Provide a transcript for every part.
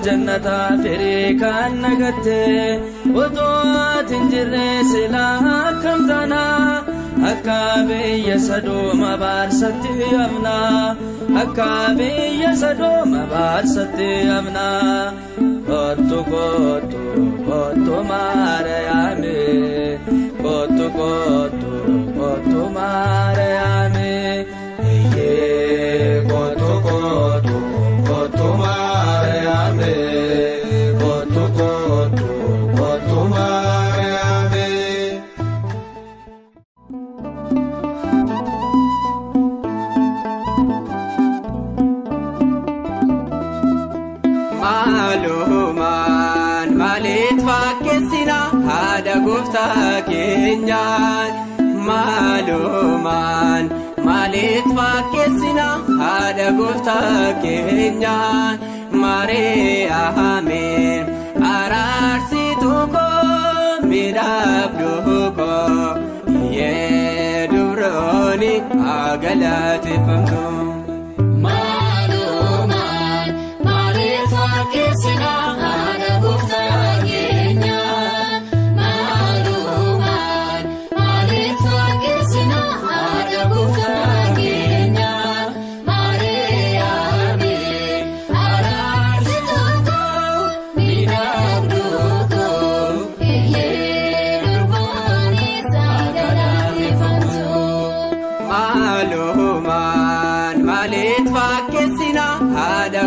jannata firikan nagatte otot injirre sila kamtana akabe yasadoma barsatti amna akabe yasadoma barsatti amna kotu kotu kotu marayame kotu kotu kotu marayame ye kotu kotu kotu marayame kotu kotu kotu marayame maluman malit fakesina hada gufta kenyan maluman malit fakesina hada gufta kenyan mare ahamen ararsitu ko midabdu ko ye duroni agalati famtu maluman malit fakesina hada gufta kenyan maluman malit fakesina hada gufta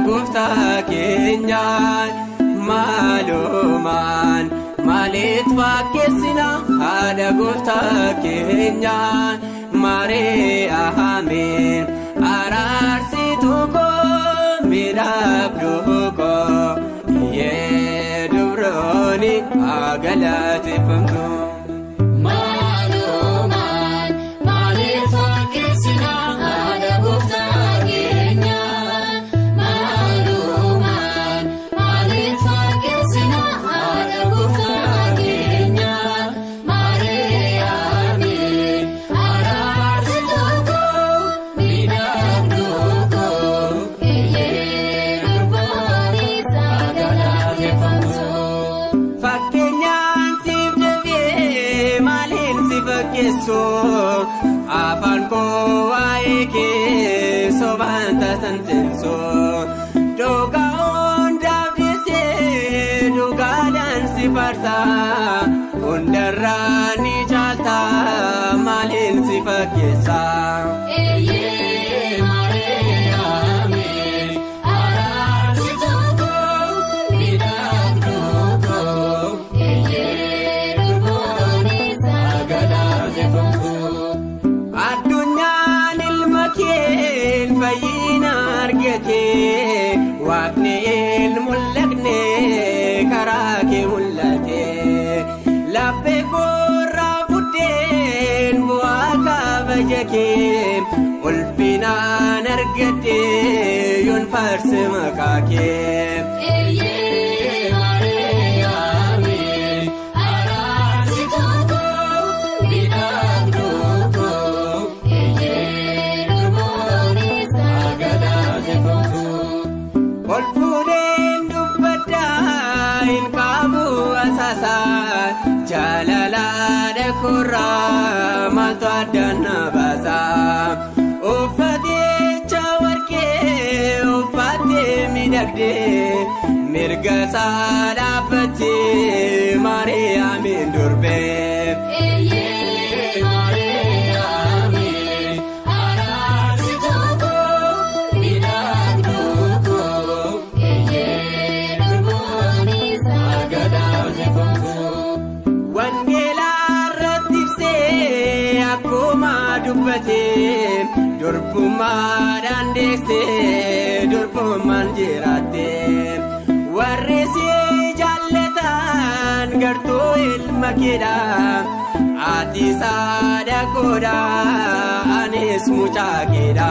gufta kenyan maluman malit fakesina hada gufta kenyan mare ahamen ararsitu ko midabdu ko ye duroni agalati famtu maluman malit fakesina hada gufta afan ko aike sobanta santenso doga onda vise doga dan siparta undarani jalta malin sifakesa waqneel mulaqne karake mulate labbe gorra budeen buaka bajake ulfina nargate yon farse makake jalala saada kurra maltu adana basa uffaticha warqee uffate midagde mirga saada fati Mariyamin durbe Durpumaan dandese durpumaan jirate warri si jaalatan gartuu ilma keedha ati saada koodha anis mucaa keedha.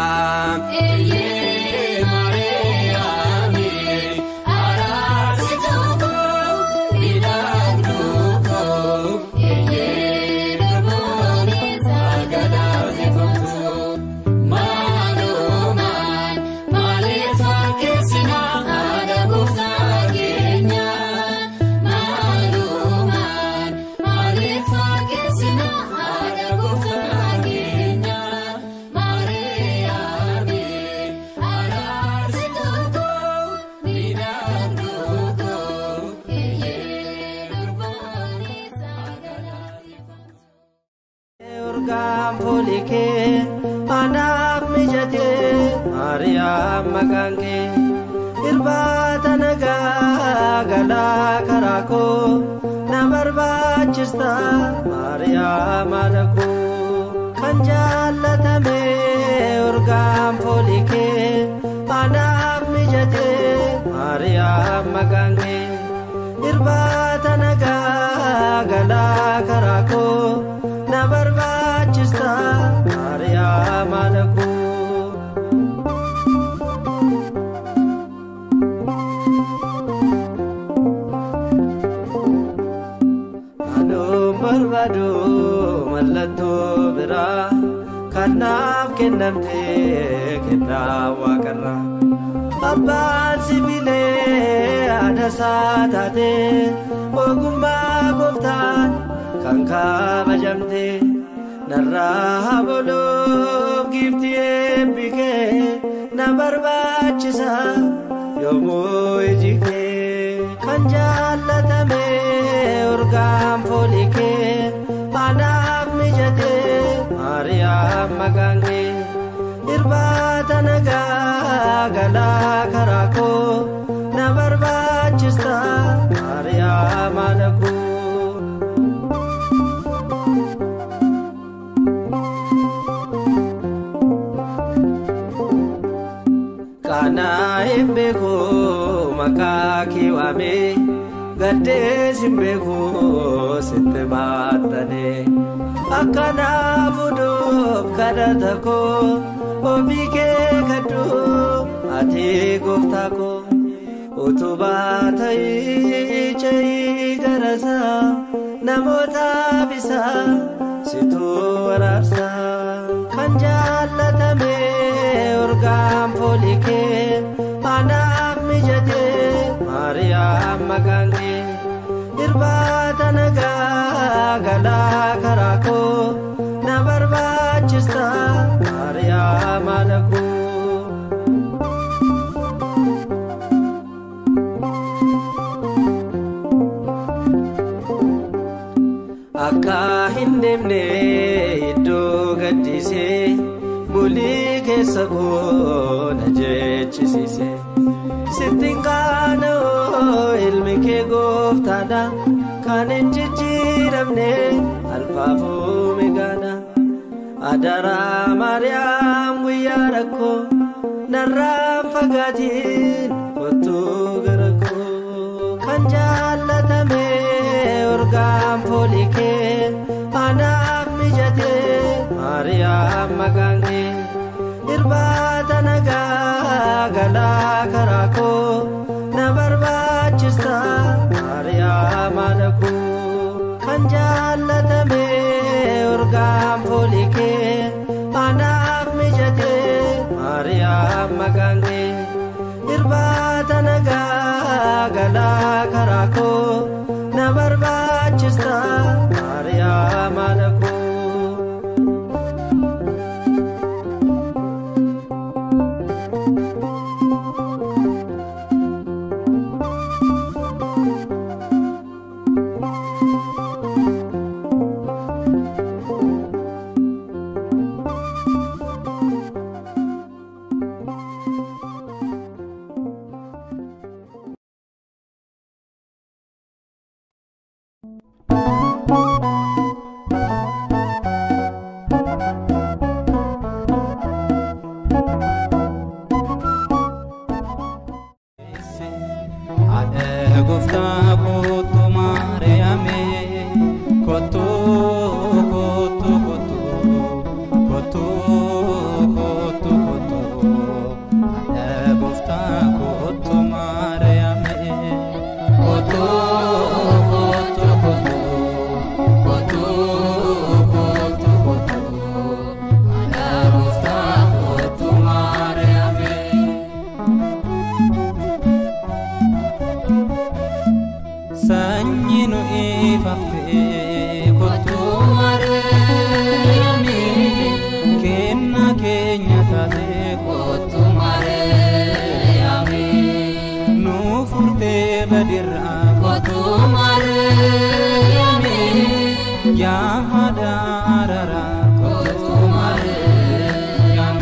Polike anak mijate Maryam magange irbata naga gala karako na barbachista Maryam alako kanjalatame urgam polike anak mijate Maryam magange irbata naga gala karako na barbachista Maryam alako anu barbado mallato bira kanaf kennamte kenna waqarra abban sibile adasaatate ogumma goftaan kanka bajamte narra bolo gifti ebike na barbachisa yomo ejike kanjalatame urgam polike anak mijate Maryam magange irbata naga gala karako na barbachista Maryam alako kana embeko makaki wame gade simbeko sitmatane akana budo kadatako obike kadu ati goftako utubatai chai garasa namota bisa situ arasa kanjalatame urgam polike anak mijate Maryam magange irbata naga gala karako na barbachista Maryam alako akka hindemne iddo gaddise buli kesabo na jechisise sitingano ilmike goftada kanen jijiramne alfafu megana adara Maryam wiyarako narram fagatin kotu garako kanjalatame urgam polike anak mijate Maryam magange irbata naga gala karako na barbachista Maryam alako kanjalatame urgam polike anak mijate Maryam magange irbata naga gala karako na barbachista Maryam ያሃዳራራ ኮቱ ማርያም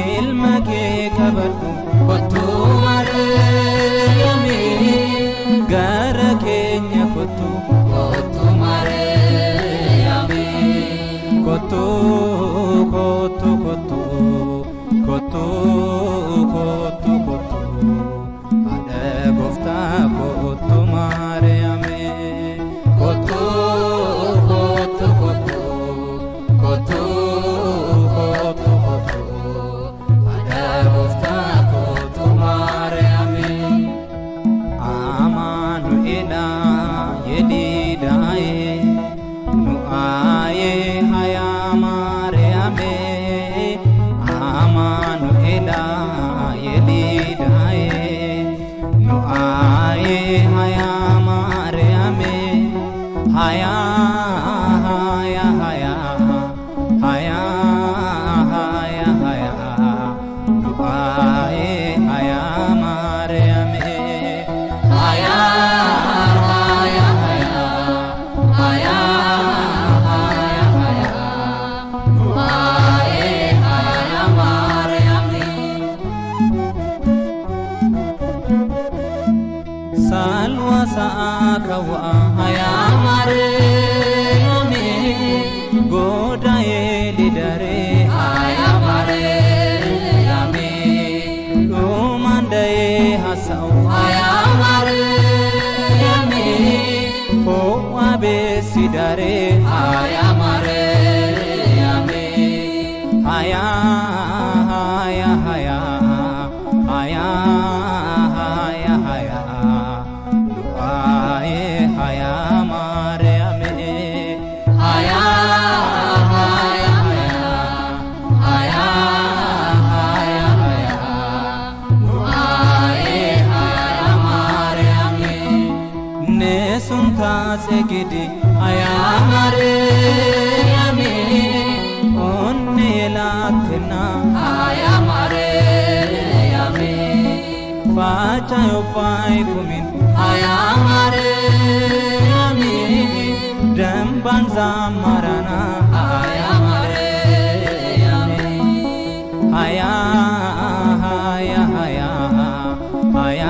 ኢልመኬ ከበርቱ ኮቱ ማርያም ገረኬኛ ኮቱ ማርያም ኮቱ ኮቱ ኮቱ ኮቱ ኮቱ ኮቱ አደ ጎፍታ ኮቱ ማርያም ኮቱ ኮቱ ኮቱ ኮቱ ኮቱ ኮቱ አደ ጎፍታ ኮቱ ማርያም አማኑኤላ የዲዳዬ ኑአዬ ሃያ ማርያም አማኑኤላ የዲዳዬ ኑአዬ ሃያ ማርያም ሃያ ሃያ ሃያ ሃያ ሃያ ሃያ ኑአዬ ሃያ ማርያም ሃያ ሃያ ሃያ ሃያ ሃያ ሃያ ኑአዬ ሃያ ማርያም ሳልዋሳ ከዋ ሃያ ማርያም ጎዳዬ ሊደሬ ሃያ ማርያም ዱማንደዬ ሀሳው ሃያ ማርያም ፎዋቤ ሲዳሬ ሃያ ማርያም ሃያ ሃያ ሃያ ሃያ ሃያ ሃያ ኑአዬ ሃያ ማርያም ሃያ ሃያ ሃያ ሃያ ሃያ ሃያ ኑአዬ ሃያ ማርያም ነሱንታ ጸግዲ ሃያ ማርያም ኦኔላትና ሃያ ማርያም ፋቻ ዮፋይ ኩሚን ሃያ ማርያም ደምባን ዛማራና ሃያ ማርያም ሃያ ሃያ ሃያ ሃያ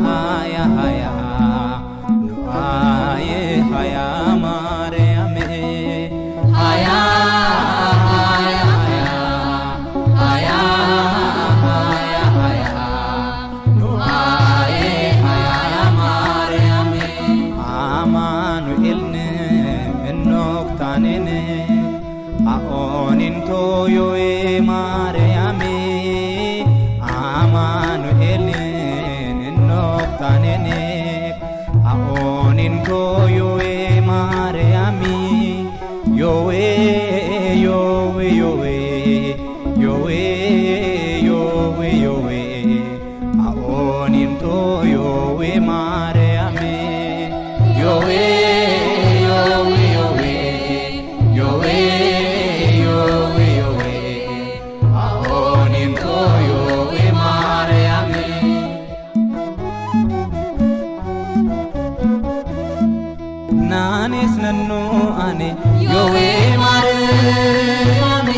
ሃያ ሃያ ኑአዬ ሃያ ማርያም ሃያ ሃያ ሃያ ሃያ ሃያ ሃያ ኑአዬ ሃያ ማርያም አማኑኤልን እንኖክታኔን አኦኒን ቶዮዬ ማርያም አማኑኤልን እንኖክታኔን አኦኒን ቶዮዬ ማርያም ዮዌ ዮዌ ዮዌ ዮዌ ዮዌ ዮዌ አኦኒን ቶዮዌ ማርያም ዮዌ ዮዌ ዮዌ ዮዌ ዮዌ ዮዌ አኦኒን ቶዮዌ ማርያም ናኔስ ነኑ አኔ ዮዌ ማርያም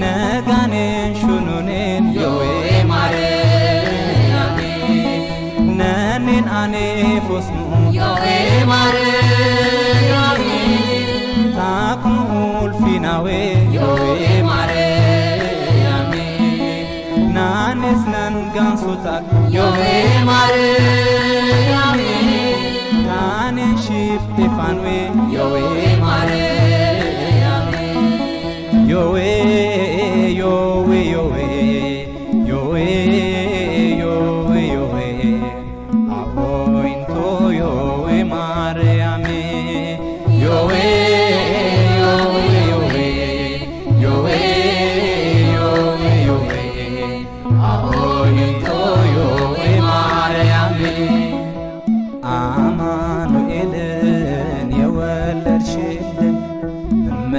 ነጋኔን ሹኑኔን ዮዌ ማርያም ነኔን አኔ ፎስኑ ዮዌ ማርያም ታኩኑ ኡልፊናዌ ዮዌ ማርያም ናኔስ ነን ጋንሱታክ ዮዌ ማርያም ታኔን ሽፕቴፋንዌ ዮዌ ማርያም ዮዌ ዮዌ ዮዌ ዮዌ ዮዌ ዮዌ አኦይንቶ ዮዌ ማርያም ዮዌ ዮዌ ዮዌ ዮዌ ዮዌ ዮዌ አኦይንቶ ዮዌ ማርያም አማኑኤልን የወለድሽልን እመ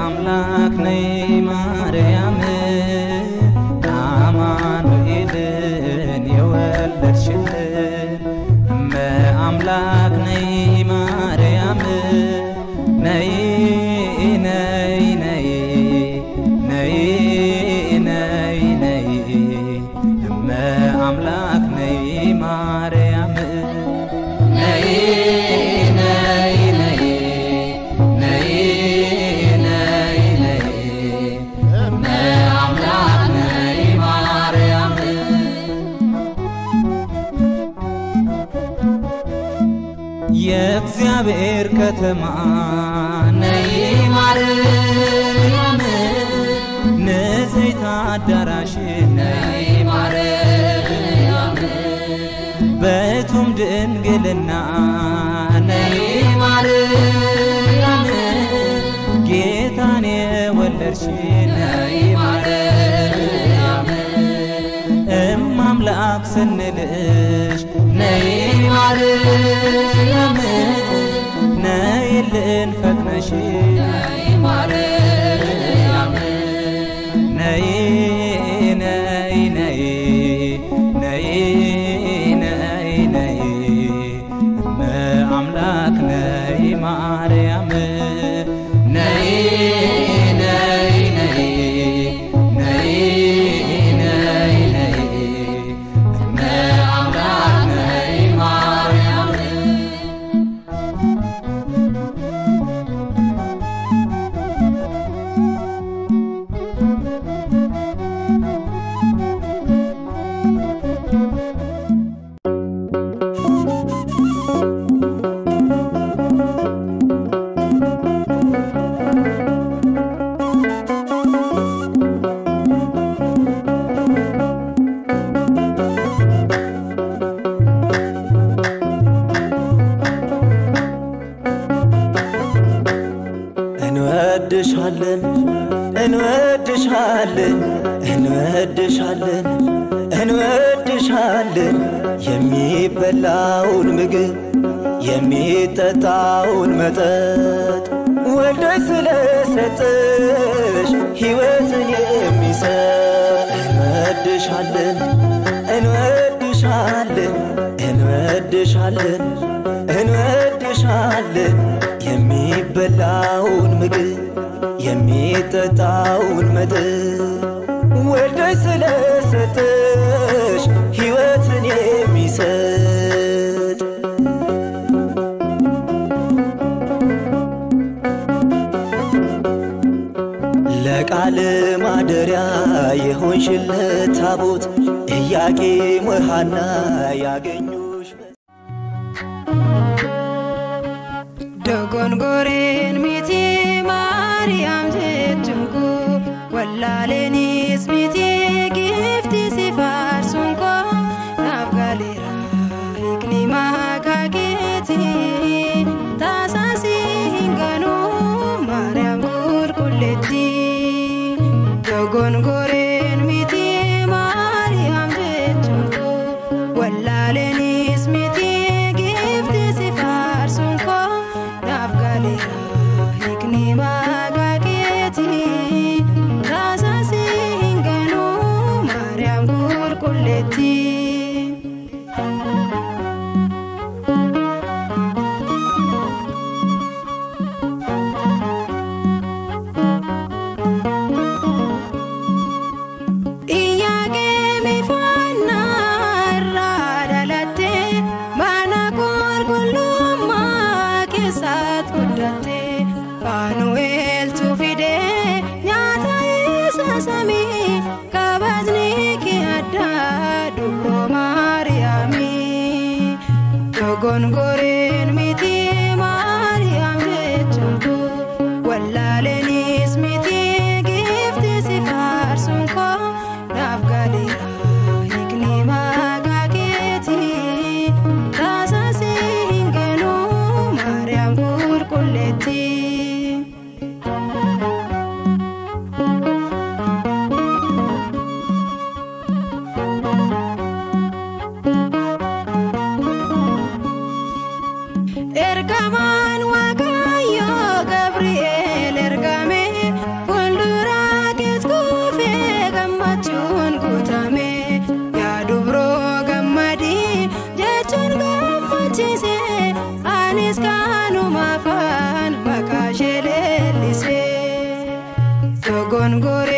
አምላክ ነይ ማርያም ከተማ ነይ ማርያም ንጽሕት አዳራሽ ነይ ማርያም በቱም ድንግልና ነይ ማርያም ጌታን የወለድሽ ነይ ማርያም አምላክ ስንልሽ ነይ ማርያም ነይልን ፈጥነሽ ነይ ማርያም ነይ ነይ ነይ ነይ ነይ ነይ አምላክ ነይ ማርያም ነይ ነይ ነይ ነይ ነይ ነይ አምላክ ነይ ማርያም እንወድሻለን እንወድሻለን እንወድሻለን የሚበላውን ምግብ የሚጠጣውን መጠጥ ወልደሽ ስለሰጠሽ ሕይወትን የሚሰጥ እንወድሻለን እንወድሻለን እንወድሻለን እንወድሻለን የሚበላውን ምግብ የሚጠጣውን መጠጥ ወልደሽ ስለሰጠሽ ሕይወትን የሚሰጥ ለቃል ማደሪያ የሆንሽለት ታቦት ኢያቄም ወሐና ያገኙሽ ዶጎንጎሬን ሚቲ ማርያም ጀጅንኩ ወላለኒስ ሚቲ ጊፍቲ ሲፋርሱንኮ ናፍጋሌራ ሂክኒ ማካጌቲ ታሳሲ ሂንገኑ ማርያም ቁልቁሌቲ ዶጎንጎሬን ሚቲ ማርያም ጀጅንኩ ወላለኒስ ሚቲ ጊፍቲ ሲፋርሱንኮ ናፍጋሌራ ሂክኒ ማካጌቲ ታሳሲ ሂንገኑ ማርያም ቁልቁሌቲ ኢያቄም ፋና ራዳላቴ ማና ቁልቁሉማ ኬሳት ጉዳቴ ፋኑኤል ቱፊዴ ኛታ ኢሳሳሚ ካባዝኒ ኪያዳ ዱብሮ ማርያሚ ዶጎንጎሬን ሚቲ ማርያም ጀቹንኩ ወላለኒስ ሚቲ ጊፍቲ ሲፋርሱንኮ ናፍጋሌራ ሂክኒ ማካጌቲ ታሳሲ ሂንገኑ ማርያም ቁልቁሌቲ ኤርጋማን ዋጋዮ ገብርኤል ኤርጋሜ ወልዱራ ኬትኩፌ ገማቹን ጉታሜ ያዱብሮ ገማዲ ጀቹን ገማቺሴ አኒስ ካኑ ማፋን መካሼ ሌሊሴ ዶጎንጎሬ